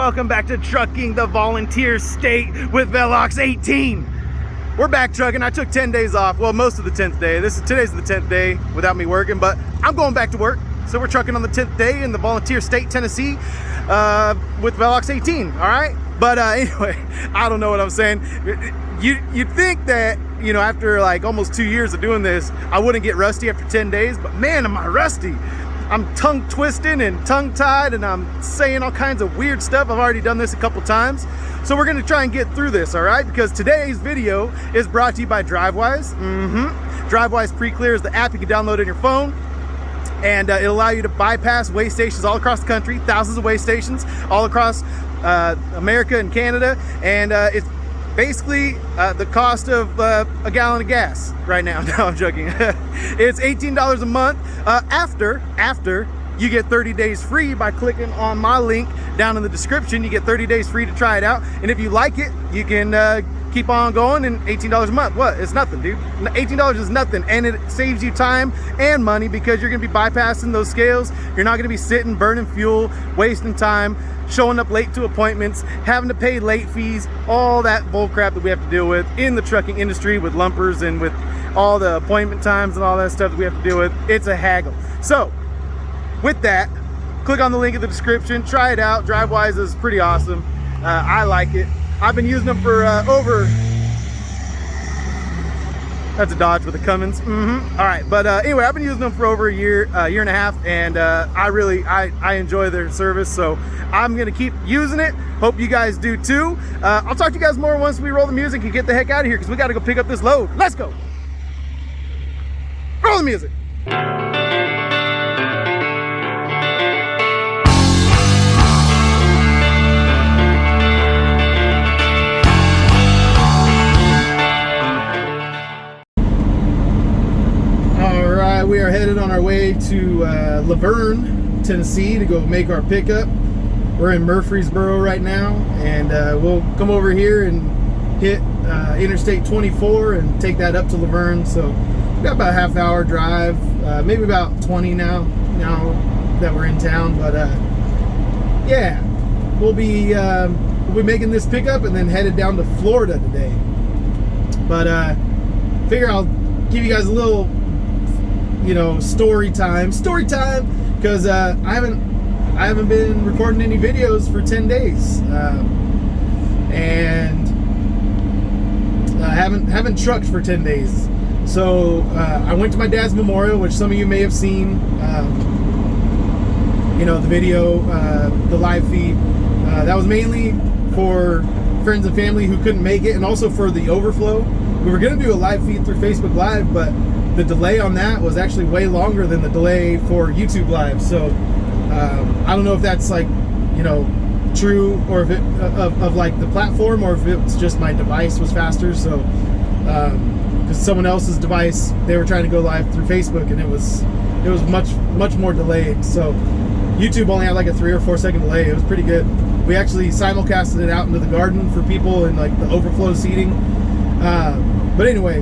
welcome back to Trucking the Volunteer State with Velox 18. We're back trucking. I took 10 days off. Well, most of the 10th day. Today's the 10th day without me working, but I'm going back to work. So we're trucking on the 10th day in the Volunteer State, Tennessee, with Velox 18. All right. But anyway, I don't know what I'm saying. You'd think that, you know, after like almost 2 years of doing this, I wouldn't get rusty after 10 days, but man, am I rusty. I'm tongue twisting and tongue tied, and I'm saying all kinds of weird stuff. I've already done this a couple times. So we're gonna try and get through this, all right? Because today's video is brought to you by DriveWise. DriveWise Pre-Clear is the app you can download on your phone, and it'll allow you to bypass weigh stations all across the country, thousands of weigh stations all across America and Canada, and it's basically the cost of a gallon of gas right now. No, I'm joking. It's $18 a month after you get 30 days free by clicking on my link down in the description. You get 30 days free to try it out, and if you like it, you can keep on going. And $18 a month, what? It's nothing, dude. $18 is nothing, and it saves you time and money because you're gonna be bypassing those scales. You're not gonna be sitting, burning fuel, wasting time, showing up late to appointments, having to pay late fees, all that bull crap that we have to deal with in the trucking industry with lumpers and with all the appointment times and all that stuff that we have to deal with. It's a haggle. So with that, click on the link in the description, try it out. DriveWise is pretty awesome. I like it. I've been using them for that's a Dodge with a Cummins. All right, but anyway, I've been using them for over a year and a half, and I enjoy their service, so I'm gonna keep using it. Hope you guys do too. I'll talk to you guys more once we roll the music and get the heck out of here, because we gotta go pick up this load. Let's go. Roll the music. We are headed on our way to Vergne, Tennessee to go make our pickup. We're in Murfreesboro right now, and we'll come over here and hit Interstate 24 and take that up to Vergne. So we've got about a half-hour drive, maybe about 20 now that we're in town. But yeah, we'll be making this pickup and then headed down to Florida today. But figure I'll give you guys a little, you know, story time, because I haven't been recording any videos for 10 days, and I haven't trucked for 10 days. So I went to my dad's memorial, which some of you may have seen, you know, the video, the live feed. That was mainly for friends and family who couldn't make it, and also for the overflow. We were going to do a live feed through Facebook Live, but the delay on that was actually way longer than the delay for YouTube Live. So I don't know if that's, like, you know, true, or if it of like the platform, or if it's just my device was faster. So because someone else's device, they were trying to go live through Facebook, and it was much more delayed. So YouTube only had like a 3 or 4 second delay. It was pretty good. We actually simulcasted it out into the garden for people in like the overflow seating. But anyway,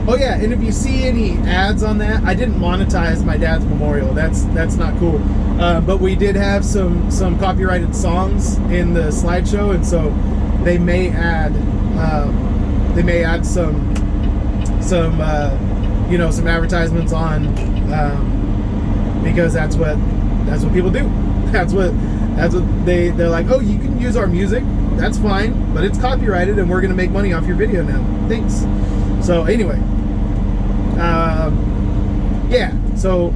oh yeah, and if you see any ads on that, I didn't monetize my dad's memorial. That's not cool. But we did have some copyrighted songs in the slideshow, and so they may add some you know, some advertisements on, because that's what people do. That's what they're like, oh, you can use our music, that's fine, but it's copyrighted and we're gonna make money off your video now, thanks. So anyway, yeah, so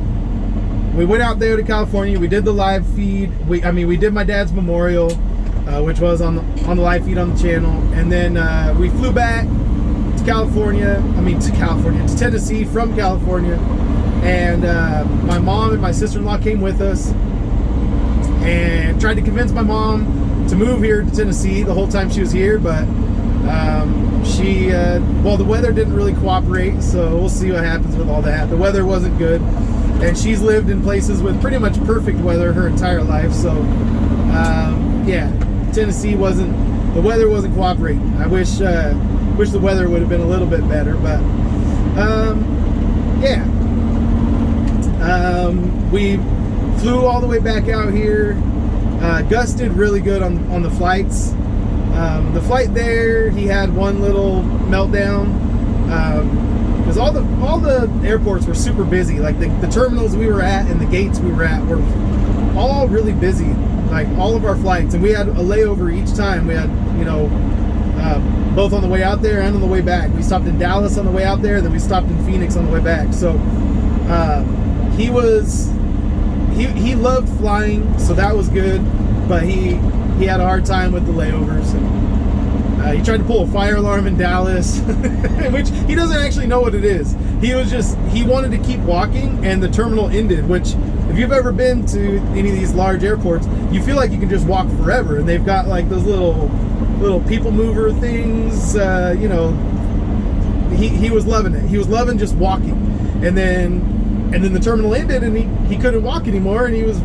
we went out there to California. We did the live feed. We did my dad's memorial, which was on the live feed on the channel, and then we flew back to to Tennessee from California, and my mom and my sister-in-law came with us, and tried to convince my mom to move here to Tennessee the whole time she was here, but well, the weather didn't really cooperate, so we'll see what happens with all that. The weather wasn't good, and she's lived in places with pretty much perfect weather her entire life, so yeah, Tennessee the weather wasn't cooperating. I wish the weather would have been a little bit better, but yeah, we flew all the way back out here. Gus did really good on the flights. The flight there, he had one little meltdown because all the airports were super busy. Like the terminals we were at and the gates we were at were all really busy. Like all of our flights, and we had a layover each time. We had, you know, both on the way out there and on the way back. We stopped in Dallas on the way out there, then we stopped in Phoenix on the way back. So he loved flying, so that was good. But he had a hard time with the layovers, and he tried to pull a fire alarm in Dallas, which he doesn't actually know what it is. He wanted to keep walking, and the terminal ended, which, if you've ever been to any of these large airports, you feel like you can just walk forever, and they've got like those little people mover things. You know, he was loving it. He was loving just walking, and then the terminal ended, and he couldn't walk anymore, and he was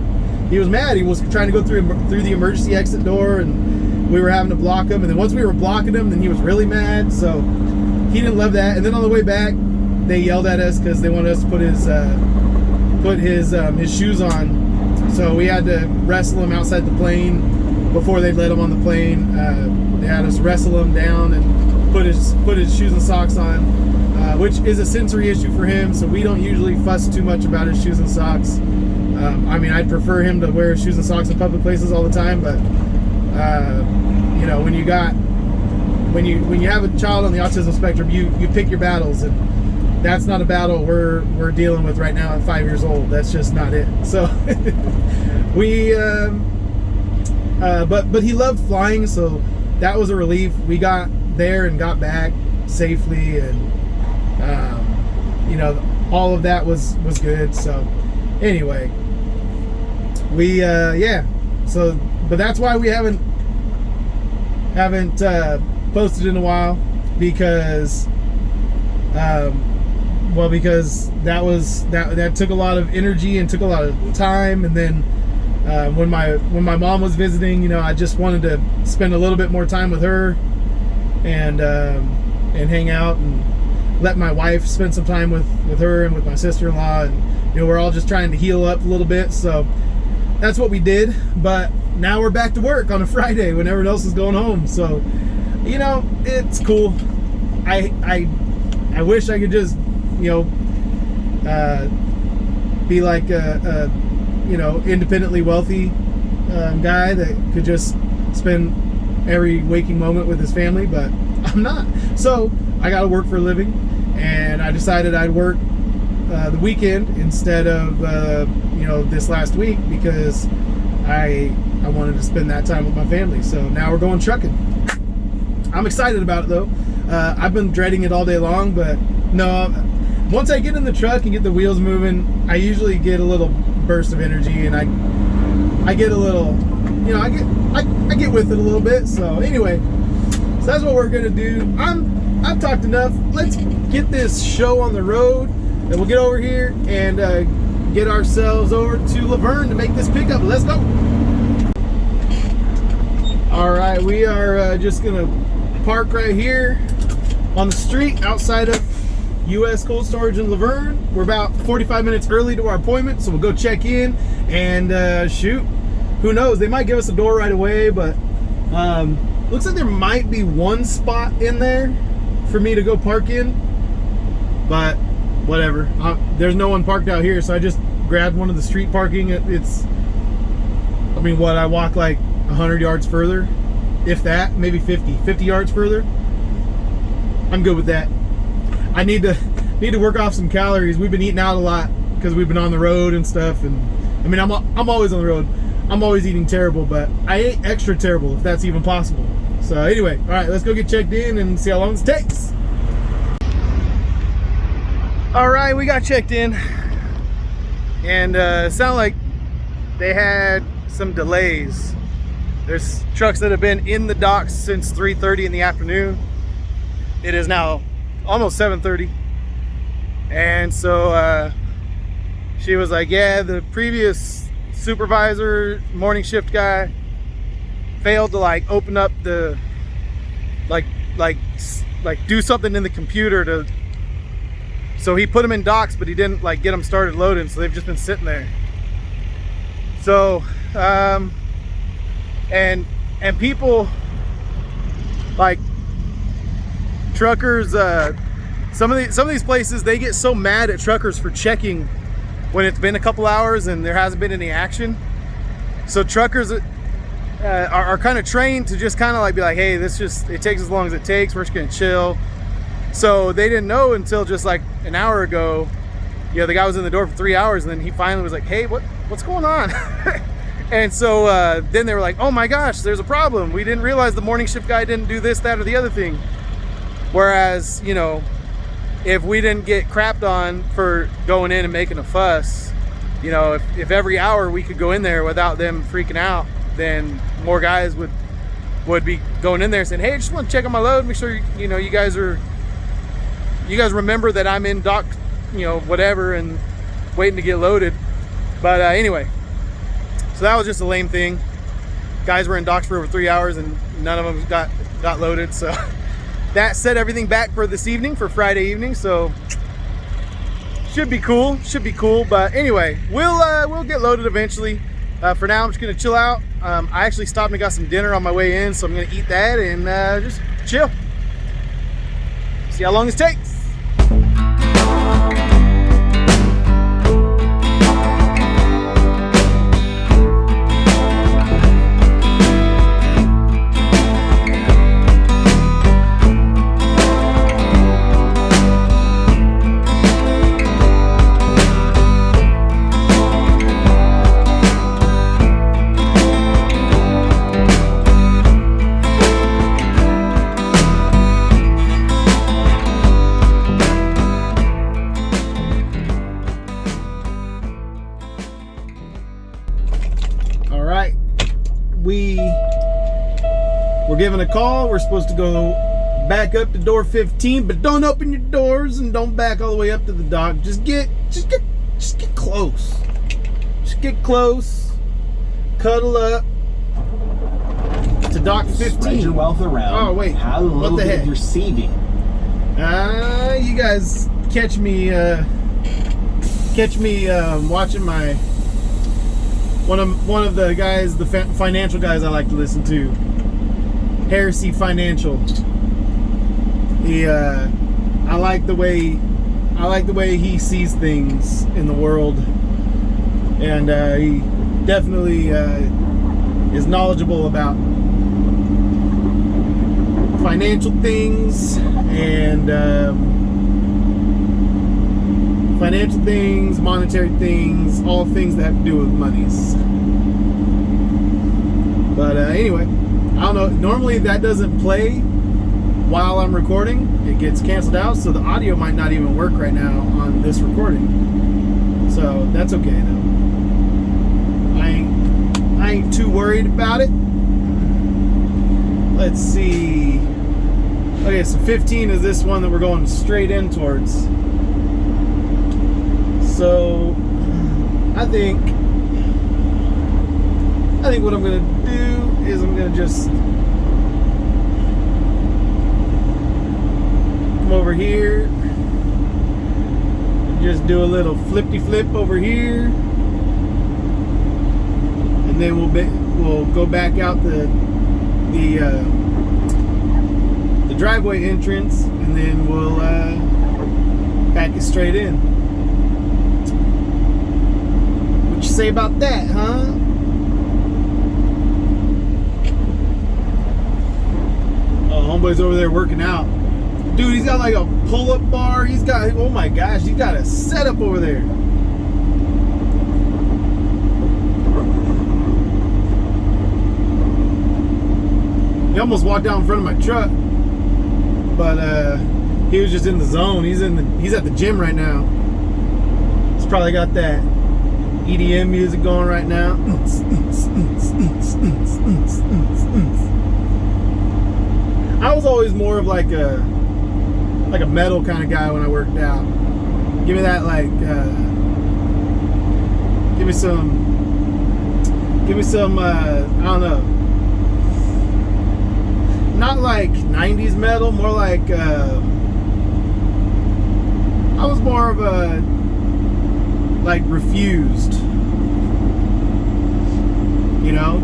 mad. He was trying to go through the emergency exit door, and we were having to block him. And then once we were blocking him, then he was really mad. So he didn't love that. And then on the way back, they yelled at us because they wanted us to put his shoes on. So we had to wrestle him outside the plane before they'd let him on the plane. They had us wrestle him down and put his shoes and socks on, which is a sensory issue for him. So we don't usually fuss too much about his shoes and socks. I mean, I'd prefer him to wear shoes and socks in public places all the time, but you know, when you have a child on the autism spectrum, you pick your battles, and that's not a battle we're dealing with right now at 5 years old. That's just not it. So but he loved flying, so that was a relief. We got there and got back safely, and you know, all of that was good. So anyway, we yeah, so but that's why we haven't posted in a while, because well, because that took a lot of energy and took a lot of time. And then when my mom was visiting, you know, I just wanted to spend a little bit more time with her and hang out and let my wife spend some time with her and with my sister-in-law. And you know, we're all just trying to heal up a little bit, so that's what we did. But now we're back to work on a Friday when everyone else is going home. So, you know, it's cool. I wish I could just, you know, be like a you know, independently wealthy guy that could just spend every waking moment with his family, but I'm not. So I got to work for a living, and I decided I'd work the weekend instead of you know, this last week, because I wanted to spend that time with my family. So now we're going trucking. I'm excited about it though. I've been dreading it all day long, but no, once I get in the truck and get the wheels moving, I usually get a little burst of energy, and I get a little, you know, I get with it a little bit. So anyway, so that's what we're gonna do. I've talked enough. Let's get this show on the road, and we'll get over here and get ourselves over to Laverne to make this pickup. Let's go. All right, we are just gonna park right here on the street outside of U.S. Cold Storage in Laverne. We're about 45 minutes early to our appointment, so we'll go check in and shoot. Who knows? They might give us a door right away, but looks like there might be one spot in there for me to go park in, but whatever. There's no one parked out here, so I just grabbed one of the street parking. It's, I mean, what, I walk like 100 yards further, if that, maybe 50 yards further. I'm good with that. I need to work off some calories. We've been eating out a lot because we've been on the road and stuff, and I mean, I'm always on the road. I'm always eating terrible, but I ate extra terrible, if that's even possible. So anyway, all right, let's go get checked in and see how long this takes. All right, we got checked in, and it sounded like they had some delays. There's trucks that have been in the docks since 3:30 in the afternoon. It is now almost 7:30, and so she was like, yeah, the previous supervisor, morning shift guy, failed to like open up the like do something in the computer to, so he put them in docks, but he didn't like get them started loading, so they've just been sitting there. So and people like truckers. Some of these places, they get so mad at truckers for checking when it's been a couple hours and there hasn't been any action. So truckers are kind of trained to just kind of like be like, hey, it takes as long as it takes. We're just gonna chill. So they didn't know until just like an hour ago. You know, the guy was in the door for 3 hours, and then he finally was like, hey, what's going on? And so then they were like, oh my gosh, there's a problem. We didn't realize the morning shift guy didn't do this, that, or the other thing. Whereas, you know, if we didn't get crapped on for going in and making a fuss, you know, if every hour we could go in there without them freaking out, then more guys would be going in there saying, hey, I just want to check on my load, make sure you guys remember that I'm in dock, you know, whatever, and waiting to get loaded. But anyway, so that was just a lame thing. Guys were in docks for over 3 hours and none of them got loaded. So that set everything back for this evening, for Friday evening. So should be cool. But anyway, we'll get loaded eventually. For now, I'm just gonna chill out. I actually stopped and got some dinner on my way in, so I'm gonna eat that and just chill. See how long this takes. We're given a call. We're supposed to go back up to door 15, but don't open your doors and don't back all the way up to the dock. Just get close. Just get close. Cuddle up to dock 15. Spread your wealth around. Oh wait, Have a little what the bit heck? of receiving. You guys catch me watching my one of the guys, the financial guys I like to listen to, Heresy Financial. I like the way he sees things in the world, and he definitely is knowledgeable about financial things and monetary things, all things that have to do with monies. But anyway, I don't know. Normally that doesn't play while I'm recording. It gets canceled out, so the audio might not even work right now on this recording. So that's okay though. I ain't too worried about it. Let's see. Okay, so 15 is this one that we're going straight in towards. So I think what I'm gonna do is I'm gonna just come over here and just do a little flippy flip over here, and then we'll go back out the driveway entrance, and then we'll back it straight in. What you say about that, huh? Oh, homeboy's over there working out. Dude, he's got like a pull-up bar. He's got, oh my gosh, he's got a setup over there. He almost walked out in front of my truck, but he was just in the zone. He's at the gym right now. He's probably got that EDM music going right now. I was always more of like a metal kind of guy when I worked out. Give me that, like give me some I don't know, not like 90s metal, more like I was more of a like Refused, you know.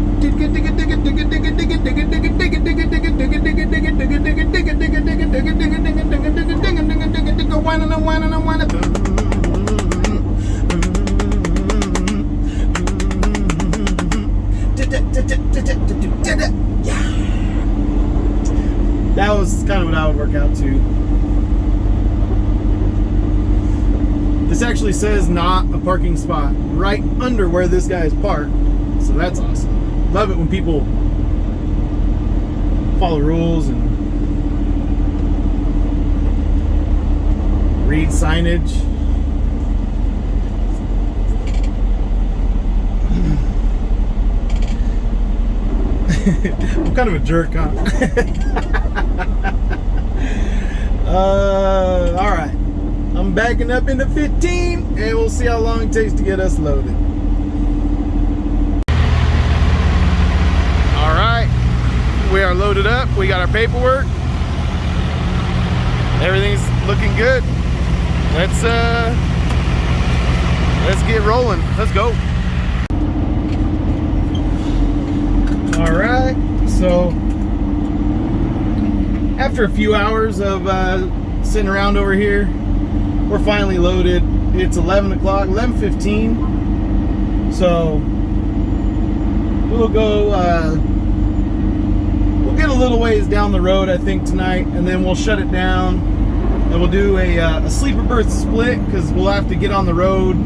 That was kind of what I would work out to. This actually says not a parking spot right under where this guy is parked. So that's awesome. Love it when people follow rules and read signage. I'm kind of a jerk, huh? Alright. I'm backing up into 15 and we'll see how long it takes to get us loaded. Alright. We are loaded up. We got our paperwork. Everything's looking good. Let's get rolling. Let's go. Alright, so after a few hours of sitting around over here, we're finally loaded. It's 11 o'clock, 11:15. So we'll go, we'll get a little ways down the road, I think, tonight, and then we'll shut it down. And we'll do a sleeper berth split, because we'll have to get on the road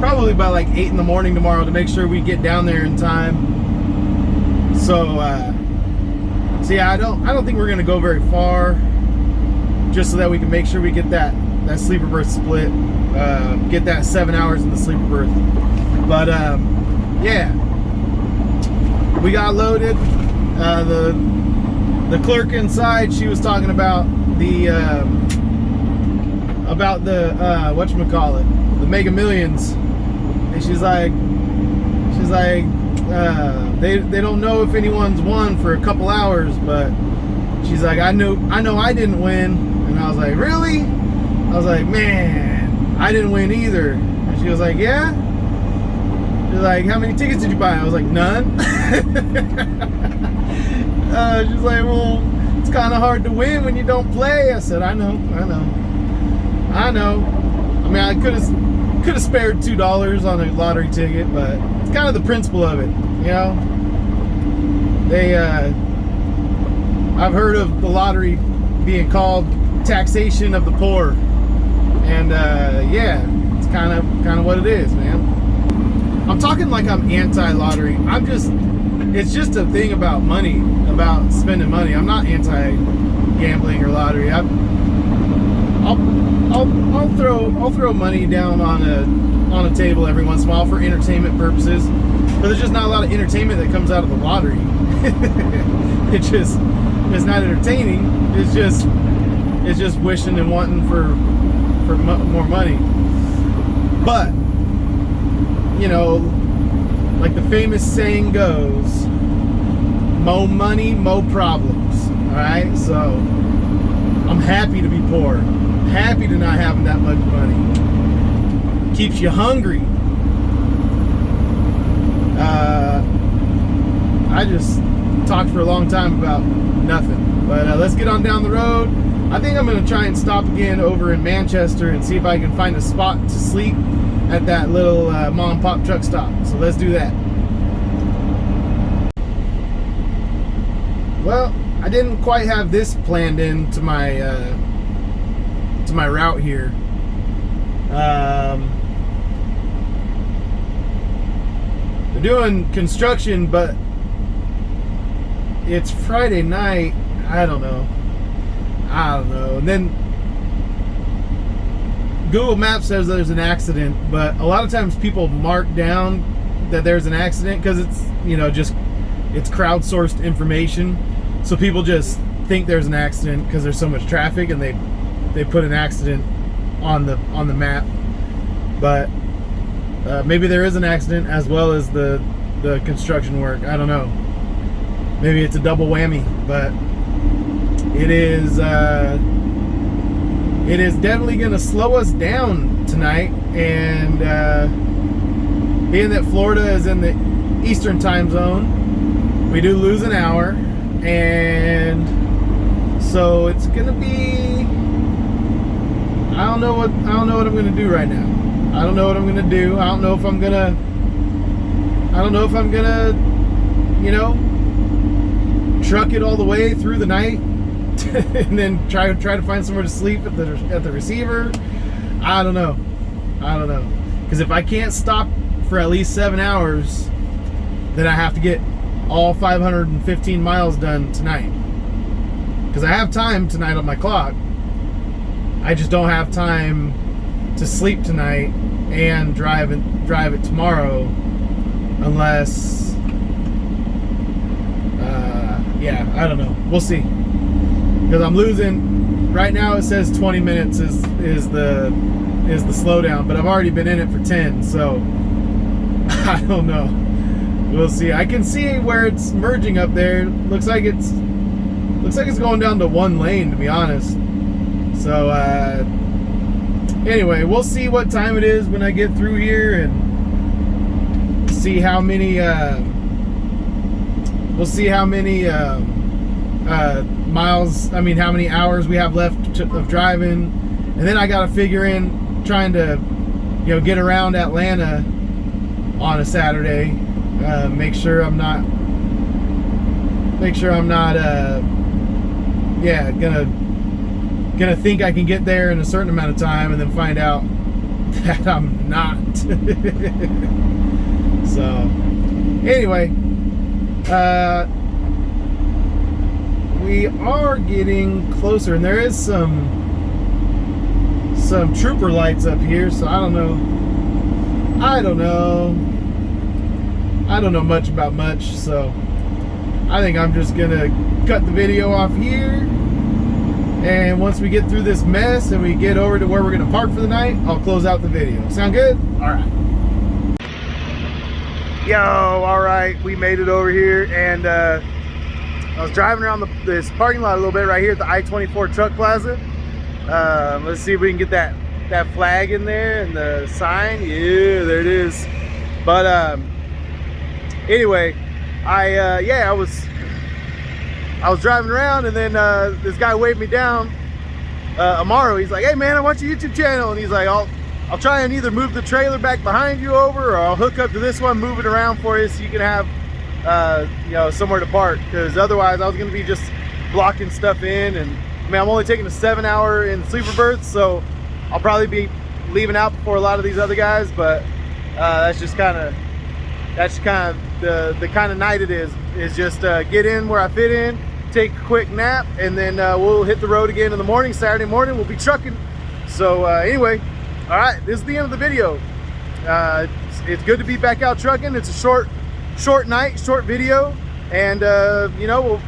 probably by like 8 in the morning tomorrow to make sure we get down there in time. So yeah, I don't think we're gonna go very far, just so that we can make sure we get that sleeper berth split, get that 7 hours in the sleeper berth. But yeah, we got loaded. The clerk inside, she was talking about the whatchamacallit, the Mega Millions. And she's like, they don't know if anyone's won for a couple hours, but she's like, I know I didn't win. And I was like, really? I was like, man, I didn't win either. And she was like, yeah? She's like, how many tickets did you buy? I was like, none. She's like, well, it's kind of hard to win when you don't play. I said, I know. I mean, I could have spared $2 on a lottery ticket, but it's kind of the principle of it, you know. I've heard of the lottery being called taxation of the poor, and yeah, it's kind of what it is, man. I'm talking like I'm anti-lottery. It's just a thing about money, about spending money. I'm not anti-gambling or lottery. I'll throw money down on a table every once in a while for entertainment purposes, but there's just not a lot of entertainment that comes out of the lottery. It's not entertaining. It's just wishing and wanting for more money. But you know, like the famous saying goes, mo money, mo problems. All right, so I'm happy to be poor. Happy to not have that much money. Keeps you hungry. I just talked for a long time about nothing, but let's get on down the road. I think I'm going to try and stop again over in Manchester and see if I can find a spot to sleep at that little mom and pop truck stop. So let's do that. Well, I didn't quite have this planned into my route here. They're doing construction, but it's Friday night. I don't know. And then Google Maps says there's an accident, but a lot of times people mark down that there's an accident because it's, you know, just it's crowdsourced information. So people just think there's an accident because there's so much traffic, and they put an accident on the map. But maybe there is an accident as well as the construction work. I don't know. Maybe it's a double whammy, but it is definitely going to slow us down tonight, and being that Florida is in the Eastern time zone, we do lose an hour, and so it's gonna be, I don't know what I'm gonna do right now. I don't know what I'm gonna do. I don't know if I'm gonna, you know, truck it all the way through the night and then try to find somewhere to sleep at the receiver. I don't know. Because if I can't stop for at least 7 hours, then I have to get all 515 miles done tonight. Because I have time tonight on my clock. I just don't have time to sleep tonight and drive it tomorrow, unless yeah, I don't know. We'll see. Because I'm losing right now. It says 20 minutes is the slowdown, but I've already been in it for 10, so I don't know. We'll see. I can see where it's merging up there. Looks like it's going down to 1 lane, to be honest. So anyway, we'll see what time it is when I get through here and see how many miles, I mean how many hours we have left of driving. And then I got to figure in trying to, you know, get around Atlanta on a Saturday. Make sure I'm not yeah, gonna think I can get there in a certain amount of time and then find out that I'm not. So anyway, we are getting closer, and there is some trooper lights up here, so I don't know much about much, so I think I'm just gonna cut the video off here, and once we get through this mess and we get over to where we're gonna park for the night, I'll close out the video. Sound good? All right. Yo, all right, we made it over here, and I was driving around this parking lot a little bit right here at the I-24 truck plaza. Let's see if we can get that flag in there and the sign. Yeah, there it is. But anyway, I was driving around, and then this guy waved me down, Amaro. He's like, "Hey man, I watch your YouTube channel," and he's like, I'll try and either move the trailer back behind you over, or I'll hook up to this one, move it around for you so you can have you know, somewhere to park, because otherwise I was going to be just blocking stuff in. And I mean, I'm only taking a 7-hour in sleeper berth, so I'll probably be leaving out before a lot of these other guys. But that's kind of the kind of night it is just get in where I fit in, take a quick nap, and then we'll hit the road again in the morning. Saturday morning we'll be trucking. So anyway, all right, this is the end of the video. It's good to be back out trucking. It's a short night, short video, and you know, we'll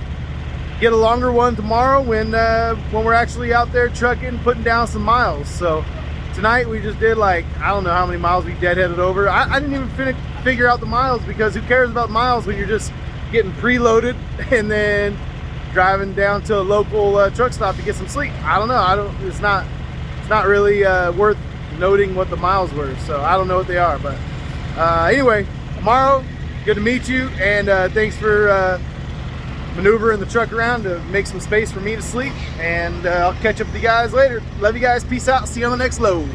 get a longer one tomorrow when we're actually out there trucking, putting down some miles. So tonight we just did, like, I don't know how many miles we deadheaded over. I didn't even figure out the miles, because who cares about miles when you're just getting preloaded and then driving down to a local truck stop to get some sleep. I don't know. It's not really worth noting what the miles were, so I don't know what they are. But anyway, tomorrow, good to meet you, and thanks for maneuvering the truck around to make some space for me to sleep, and I'll catch up with you guys later. Love you guys. Peace out. See you on the next load.